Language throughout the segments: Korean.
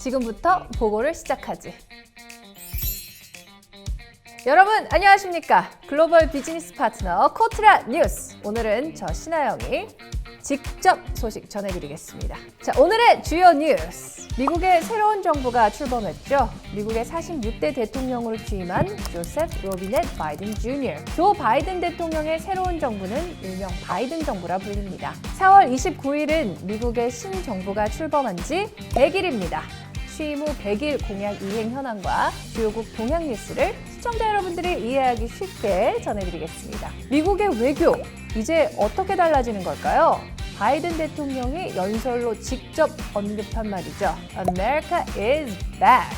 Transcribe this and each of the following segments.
지금부터 보고를 시작하지. 여러분 안녕하십니까? 글로벌 비즈니스 파트너 코트라 뉴스. 오늘은 저 신하영이 직접 소식 전해드리겠습니다. 자, 오늘의 주요 뉴스. 미국의 새로운 정부가 출범했죠. 미국의 46대 대통령으로 취임한 조세프 로비넷 바이든 주니어. 조 바이든 대통령의 새로운 정부는 일명 바이든 정부라 불립니다. 4월 29일은 미국의 신정부가 출범한 지 100일입니다. 취임 후 100일 공약 이행 현황과 주요국 동향 뉴스를 시청자 여러분들이 이해하기 쉽게 전해드리겠습니다. 미국의 외교, 이제 어떻게 달라지는 걸까요? 바이든 대통령이 연설로 직접 언급한 말이죠. America is back.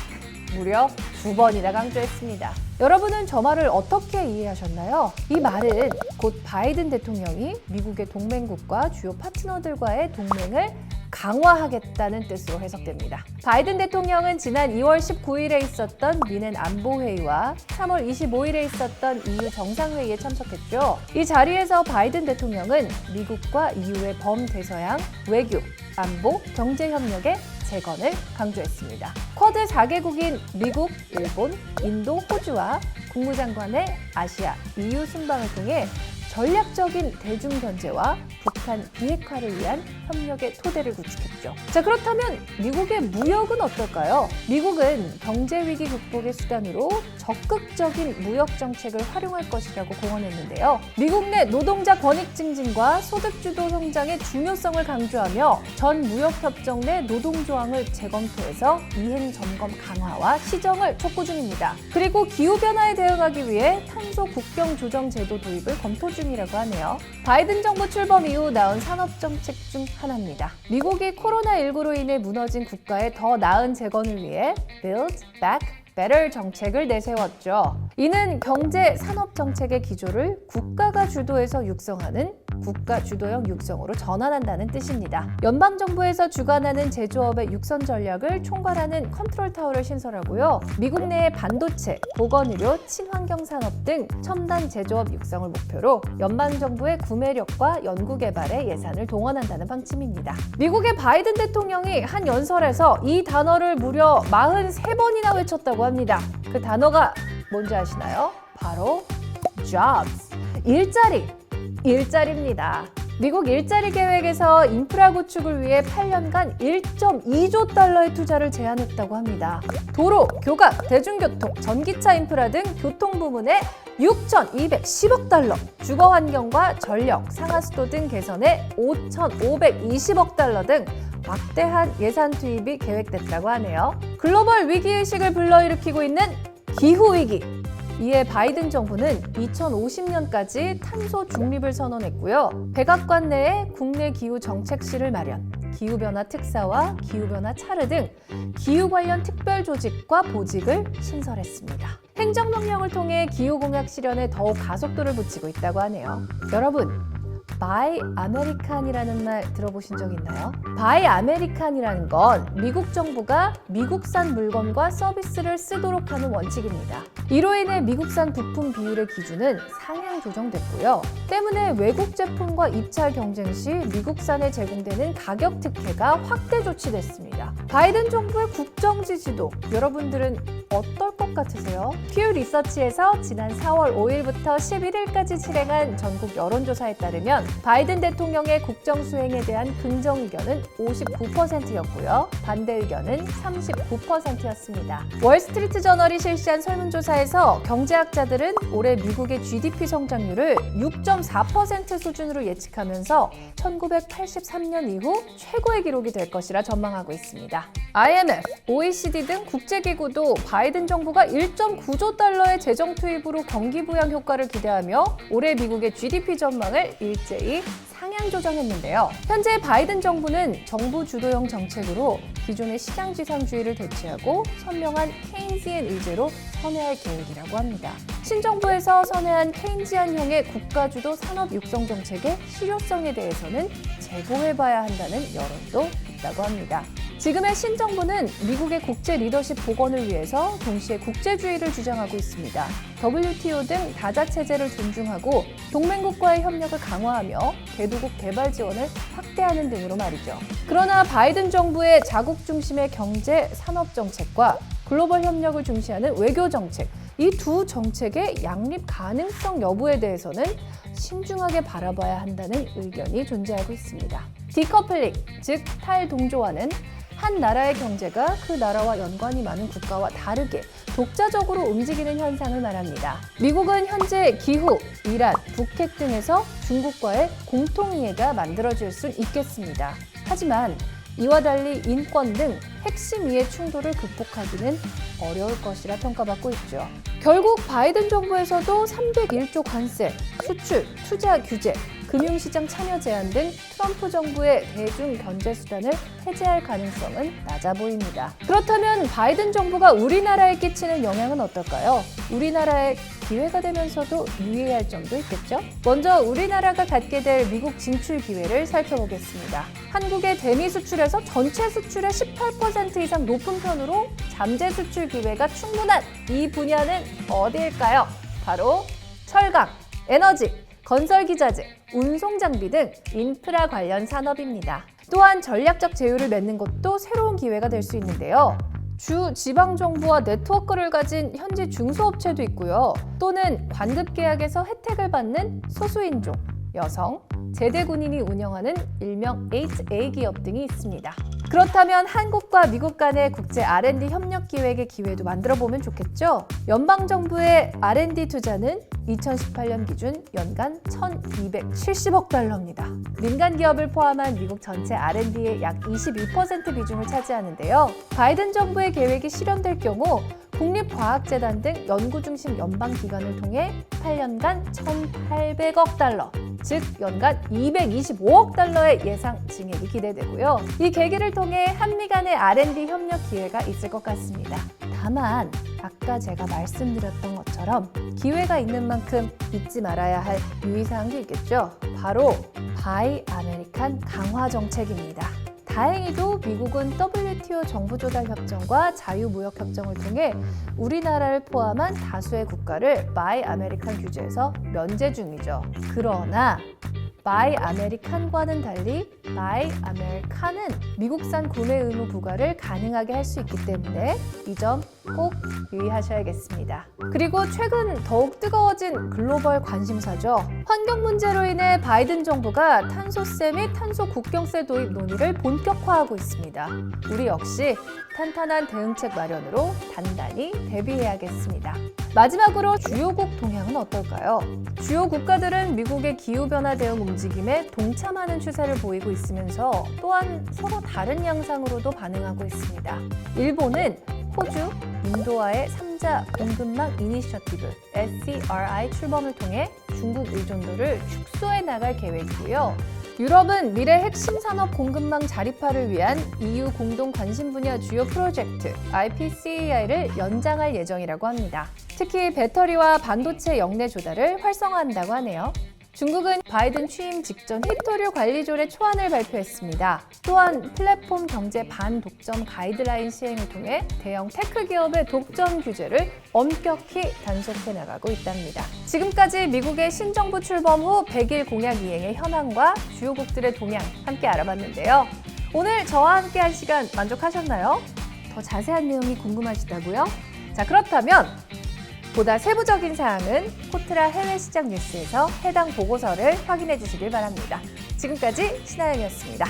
무려 2번이나 강조했습니다. 여러분은 저 말을 어떻게 이해하셨나요? 이 말은 곧 바이든 대통령이 미국의 동맹국과 주요 파트너들과의 동맹을 강화하겠다는 뜻으로 해석됩니다. 바이든 대통령은 지난 2월 19일에 있었던 미넨 안보회의와 3월 25일에 있었던 EU 정상회의에 참석했죠. 이 자리에서 바이든 대통령은 미국과 EU의 범대서양, 외교, 안보, 경제협력의 재건을 강조했습니다. 쿼드 4개국인 미국, 일본, 인도, 호주와 국무장관의 아시아, EU 순방을 통해 전략적인 대중견제와 북한 비핵화를 위한 협력의 토대를 구축했죠. 자, 그렇다면 미국의 무역은 어떨까요? 미국은 경제위기 극복의 수단으로 적극적인 무역 정책을 활용할 것이라고 공언했는데요. 미국 내 노동자 권익 증진과 소득주도 성장의 중요성을 강조하며 전 무역협정 내 노동조항을 재검토해서 이행 점검 강화와 시정을 촉구 중입니다. 그리고 기후변화에 대응하기 위해 탄소 국경 조정 제도 도입을 검토 중이라고 하네요. 바이든 정부 출범 이후 나온 산업정책 중 하나입니다. 미국이 코로나19로 인해 무너진 국가의 더 나은 재건을 위해 Build Back Better 정책을 내세웠죠. 이는 경제 산업 정책의 기조를 국가가 주도해서 육성하는 국가 주도형 육성으로 전환한다는 뜻입니다. 연방정부에서 주관하는 제조업의 육선 전략을 총괄하는 컨트롤 타워를 신설하고요. 미국 내의 반도체, 보건의료, 친환경 산업 등 첨단 제조업 육성을 목표로 연방정부의 구매력과 연구개발에 예산을 동원한다는 방침입니다. 미국의 바이든 대통령이 한 연설에서 이 단어를 무려 43번이나 외쳤다고 합니다. 그 단어가 뭔지 아시나요? 바로 jobs, 일자리입니다. 미국 일자리 계획에서 인프라 구축을 위해 8년간 1.2조 달러의 투자를 제안했다고 합니다. 도로, 교각, 대중교통, 전기차 인프라 등 교통 부문에 6,210억 달러, 주거 환경과 전력, 상하수도 등 개선에 5,520억 달러 등 막대한 예산 투입이 계획됐다고 하네요. 글로벌 위기의식을 불러일으키고 있는 기후위기. 이에 바이든 정부는 2050년까지 탄소 중립을 선언했고요. 백악관 내에 국내 기후 정책실을 마련, 기후변화 특사와 기후변화 차르 등 기후 관련 특별 조직과 보직을 신설했습니다. 행정명령을 통해 기후공약 실현에 더욱 가속도를 붙이고 있다고 하네요. 여러분, Buy American이라는 말 들어보신 적 있나요? Buy American이라는 건 미국 정부가 미국산 물건과 서비스를 쓰도록 하는 원칙입니다. 이로 인해 미국산 부품 비율의 기준은 상향 조정됐고요. 때문에 외국 제품과 입찰 경쟁 시 미국산에 제공되는 가격 특혜가 확대 조치됐습니다. 바이든 정부의 국정 지지도 여러분들은 어떨 것 같으세요? 퓨 리서치에서 지난 4월 5일부터 11일까지 실행한 전국 여론조사에 따르면 바이든 대통령의 국정 수행에 대한 긍정 의견은 59%였고요. 반대 의견은 39%였습니다. 월스트리트 저널이 실시한 설문조사에서 경제학자들은 올해 미국의 GDP 성장률을 6.4% 수준으로 예측하면서 1983년 이후 최고의 기록이 될 것이라 전망하고 있습니다. IMF, OECD 등 국제기구도 바이든 정부가 1.9조 달러의 재정 투입으로 경기 부양 효과를 기대하며 올해 미국의 GDP 전망을 일제히 상향 조정했는데요. 현재 바이든 정부는 정부 주도형 정책으로 기존의 시장지상주의를 대체하고 선명한 케인지안 의제로 선회할 계획이라고 합니다. 신정부에서 선회한 케인지안형의 국가주도 산업 육성 정책의 실효성에 대해서는 재고해봐야 한다는 여론도 있다고 합니다. 지금의 신정부는 미국의 국제 리더십 복원을 위해서 동시에 국제주의를 주장하고 있습니다. WTO 등 다자체제를 존중하고 동맹국과의 협력을 강화하며 개도국 개발 지원을 확대하는 등으로 말이죠. 그러나 바이든 정부의 자국 중심의 경제, 산업 정책과 글로벌 협력을 중시하는 외교 정책, 이 두 정책의 양립 가능성 여부에 대해서는 신중하게 바라봐야 한다는 의견이 존재하고 있습니다. 디커플링, 즉 탈동조화는 한 나라의 경제가 그 나라와 연관이 많은 국가와 다르게 독자적으로 움직이는 현상을 말합니다. 미국은 현재 기후, 이란, 북핵 등에서 중국과의 공통이해가 만들어질 수 있겠습니다. 하지만 이와 달리 인권 등 핵심 이해 충돌을 극복하기는 어려울 것이라 평가받고 있죠. 결국 바이든 정부에서도 301조 관세, 수출, 투자 규제, 금융시장 참여 제한 등 트럼프 정부의 대중 견제 수단을 해제할 가능성은 낮아 보입니다. 그렇다면 바이든 정부가 우리나라에 끼치는 영향은 어떨까요? 우리나라의 기회가 되면서도 유의해야 할 점도 있겠죠? 먼저 우리나라가 갖게 될 미국 진출 기회를 살펴보겠습니다. 한국의 대미 수출에서 전체 수출의 18% 이상 높은 편으로 잠재 수출 기회가 충분한 이 분야는 어디일까요? 바로 철강, 에너지, 건설기자재, 운송장비 등 인프라 관련 산업입니다. 또한 전략적 제휴를 맺는 것도 새로운 기회가 될 수 있는데요. 주 지방정부와 네트워크를 가진 현지 중소업체도 있고요. 또는 관급 계약에서 혜택을 받는 소수인종, 여성, 제대군인이 운영하는 일명 HA 기업 등이 있습니다. 그렇다면 한국과 미국 간의 국제 R&D 협력 기획의 기회도 만들어보면 좋겠죠? 연방정부의 R&D 투자는 2018년 기준 연간 1,270억 달러입니다. 민간 기업을 포함한 미국 전체 R&D의 약 22% 비중을 차지하는데요. 바이든 정부의 계획이 실현될 경우 국립과학재단 등 연구 중심 연방기관을 통해 8년간 1,800억 달러, 즉 연간 225억 달러의 예상 증액이 기대되고요. 이 계기를 통해 한미 간의 R&D 협력 기회가 있을 것 같습니다. 다만 아까 제가 말씀드렸던 것처럼 기회가 있는 만큼 잊지 말아야 할 유의사항도 있겠죠. 바로 바이 아메리칸 강화 정책입니다. 다행히도 미국은 WTO 정부조달협정과 자유무역협정을 통해 우리나라를 포함한 다수의 국가를 바이 아메리칸 규제에서 면제 중이죠. 그러나 바이 아메리칸과는 달리 바이 아메리칸은 미국산 구매 의무 부과를 가능하게 할 수 있기 때문에 이 점 꼭 유의하셔야겠습니다. 그리고 최근 더욱 뜨거워진 글로벌 관심사죠. 환경 문제로 인해 바이든 정부가 탄소세 및 탄소 국경세 도입 논의를 본격화하고 있습니다. 우리 역시 탄탄한 대응책 마련으로 단단히 대비해야겠습니다. 마지막으로 주요국 동향은 어떨까요? 주요 국가들은 미국의 기후변화 대응 움직임에 동참하는 추세를 보이고 있으면서 또한 서로 다른 양상으로도 반응하고 있습니다. 일본은 호주, 인도와의 3자 공급망 이니셔티브 SCRI 출범을 통해 중국 의존도를 축소해 나갈 계획이고요. 유럽은 미래 핵심 산업 공급망 자립화를 위한 EU 공동 관심 분야 주요 프로젝트 IPCEI를 연장할 예정이라고 합니다. 특히 배터리와 반도체 역내 조달을 활성화한다고 하네요. 중국은 바이든 취임 직전 히토류 관리조례 초안을 발표했습니다. 또한 플랫폼 경제 반독점 가이드라인 시행을 통해 대형 테크 기업의 독점 규제를 엄격히 단속해 나가고 있답니다. 지금까지 미국의 신정부 출범 후 100일 공약 이행의 현황과 주요국들의 동향 함께 알아봤는데요. 오늘 저와 함께 한 시간 만족하셨나요? 더 자세한 내용이 궁금하시다고요? 자, 그렇다면 보다 세부적인 사항은 코트라 해외시장 뉴스에서 해당 보고서를 확인해 주시길 바랍니다. 지금까지 신하영이었습니다.